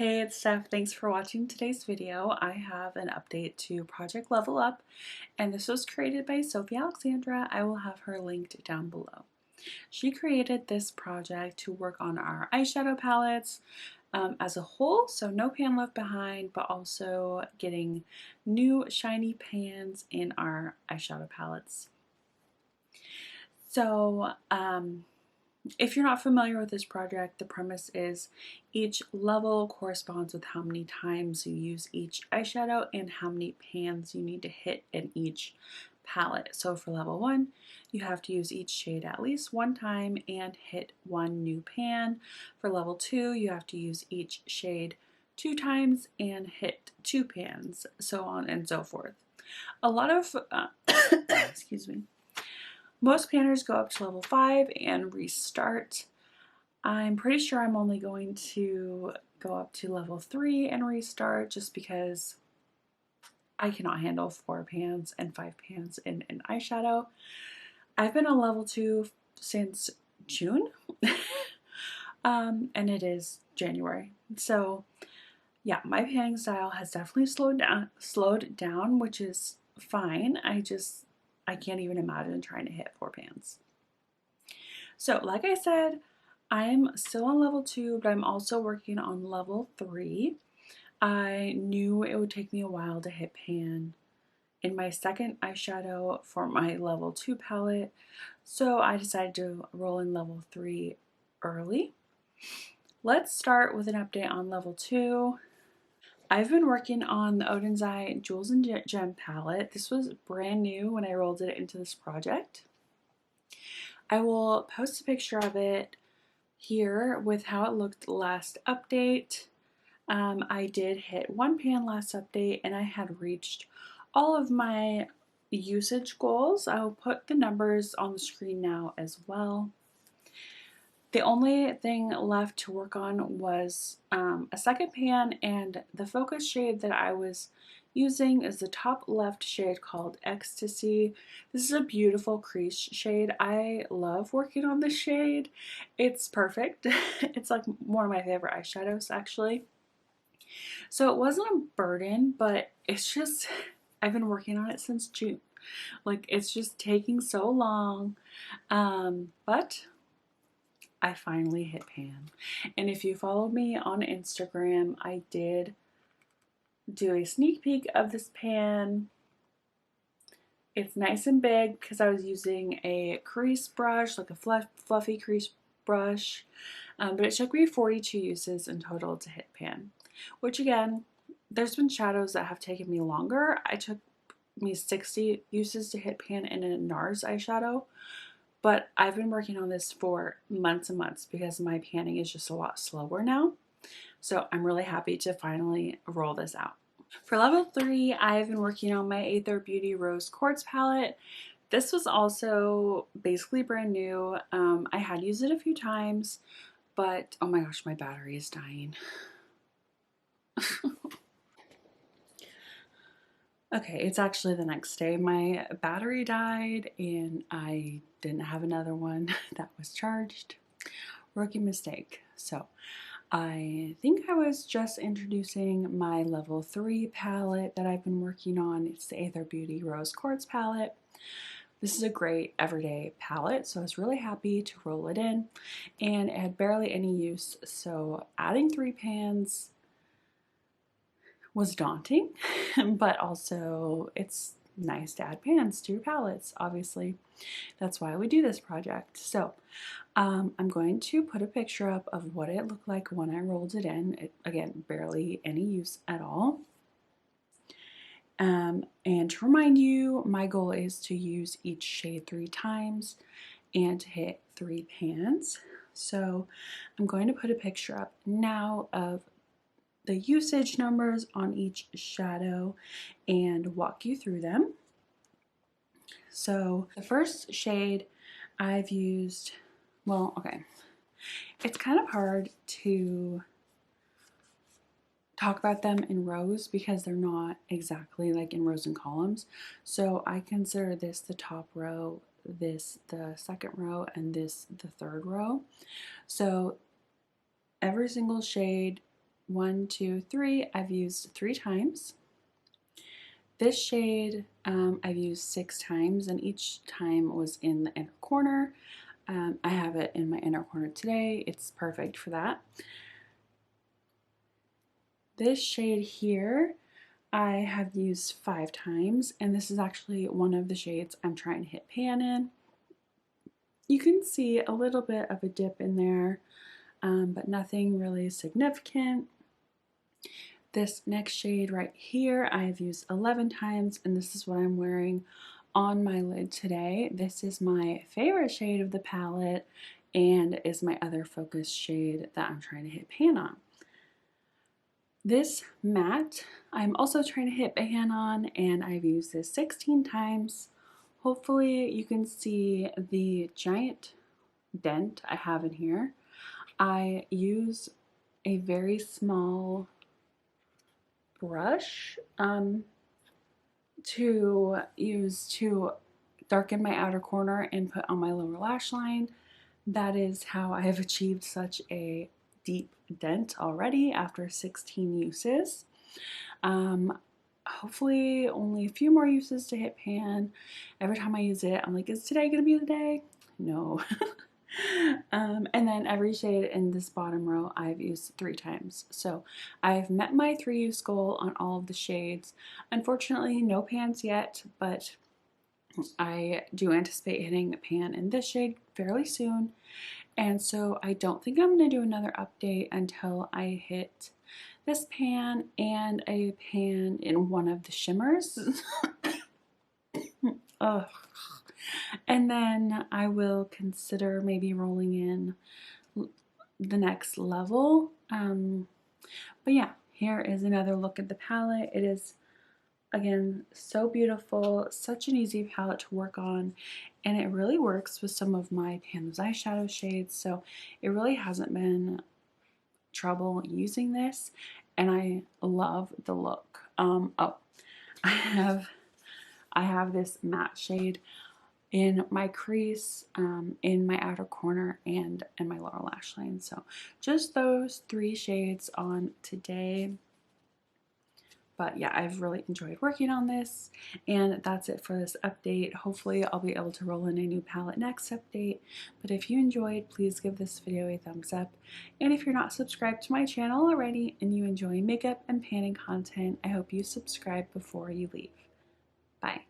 Hey, it's Steph. Thanks for watching today's video. I have an update to Project Level Up, and this was created by Sophie Alexandra. I will have her linked down below. She created this project to work on our eyeshadow palettes as a whole, so no pan left behind, but also getting new shiny pans in our eyeshadow palettes. So, if you're not familiar with this project, the premise is each level corresponds with how many times you use each eyeshadow and how many pans you need to hit in each palette. So for level 1, you have to use each shade at least one time and hit one new pan. For level 2, you have to use each shade 2 times and hit 2 pans, so on and so forth. A lot of, excuse me, most panners go up to level 5 and restart. I'm pretty sure I'm only going to go up to level 3 and restart just because I cannot handle 4 pans and 5 pans in an eyeshadow. I've been on level 2 since June and it is January. So yeah, my panning style has definitely slowed down, which is fine. I can't even imagine trying to hit 4 pans. So like I said, I'm still on level 2, but I'm also working on level 3. I knew it would take me a while to hit pan in my second eyeshadow for my level 2 palette, so I decided to roll in level 3 early. Let's start with an update on level 2. I've been working on the Odin's Jewels and Gem palette. This was brand new when I rolled it into this project. I will post a picture of it here with how it looked last update. I did hit 1 pan last update and I had reached all of my usage goals. I'll put the numbers on the screen now as well. The only thing left to work on was a second pan, and the focus shade that I was using is the top left shade called Ecstasy. This is a beautiful crease shade. I love working on this shade. It's perfect. It's like one of my favorite eyeshadows actually. So it wasn't a burden, but it's just, I've been working on it since June. Like, it's just taking so long. But I finally hit pan. And if you follow me on Instagram, I did do a sneak peek of this pan. It's nice and big because I was using a crease brush, like a fluffy crease brush. But it took me 42 uses in total to hit pan, which again, there's been shadows that have taken me longer. It took me 60 uses to hit pan in a NARS eyeshadow, but I've been working on this for months and months because my panning is just a lot slower now. So I'm really happy to finally roll this out. For level 3, I've been working on my Aether Beauty Rose Quartz palette. This was also basically brand new. I had used it a few times, but oh my gosh, my battery is dying. Okay, it's actually the next day. My battery died and I didn't have another one that was charged. Rookie mistake. So I think I was just introducing my level 3 palette that I've been working on. It's the Aether Beauty Rose Quartz palette. This is a great everyday palette, so I was really happy to roll it in, and it had barely any use, so adding 3 pans was daunting, but also it's nice to add pans to your palettes, obviously. That's why we do this project. So I'm going to put a picture up of what it looked like when I rolled it in. Again, barely any use at all. And to remind you, my goal is to use each shade 3 times and to hit 3 pans. So I'm going to put a picture up now of the usage numbers on each shadow and walk you through them. So the first shade I've used, well, okay, it's kind of hard to talk about them in rows because they're not exactly like in rows and columns. So I consider this the top row, this the second row, and this the third row. So every single shade 1, 2, 3, I've used 3 times. This shade I've used 6 times, and each time was in the inner corner. I have it in my inner corner today. It's perfect for that. This shade here I have used 5 times, and this is actually one of the shades I'm trying to hit pan in. You can see a little bit of a dip in there, but nothing really significant. This next shade right here I've used 11 times, and this is what I'm wearing on my lid today. This is my favorite shade of the palette and is my other focus shade that I'm trying to hit pan on. This matte I'm also trying to hit pan on, and I've used this 16 times. Hopefully you can see the giant dent I have in here. I use a very small brush to use to darken my outer corner and put on my lower lash line. That is how I have achieved such a deep dent already after 16 uses. Hopefully only a few more uses to hit pan. Every time I use it, I'm like, is today gonna be the day? No. And then every shade in this bottom row I've used 3 times. So I've met my 3 use goal on all of the shades. Unfortunately, no pans yet, but I do anticipate hitting pan in this shade fairly soon. And so I don't think I'm going to do another update until I hit this pan and a pan in one of the shimmers. Ugh. And then I will consider maybe rolling in the next level. But yeah, here is another look at the palette. It is, again, so beautiful, such an easy palette to work on, and it really works with some of my Pan Those eyeshadow shades, so it really hasn't been trouble using this, and I love the look. Oh, I have this matte shade in my crease, in my outer corner, and in my lower lash line. So just those 3 shades on today. But yeah, I've really enjoyed working on this, and that's it for this update. Hopefully I'll be able to roll in a new palette next update, but if you enjoyed, please give this video a thumbs up. And if you're not subscribed to my channel already and you enjoy makeup and panning content, I hope you subscribe before you leave. Bye.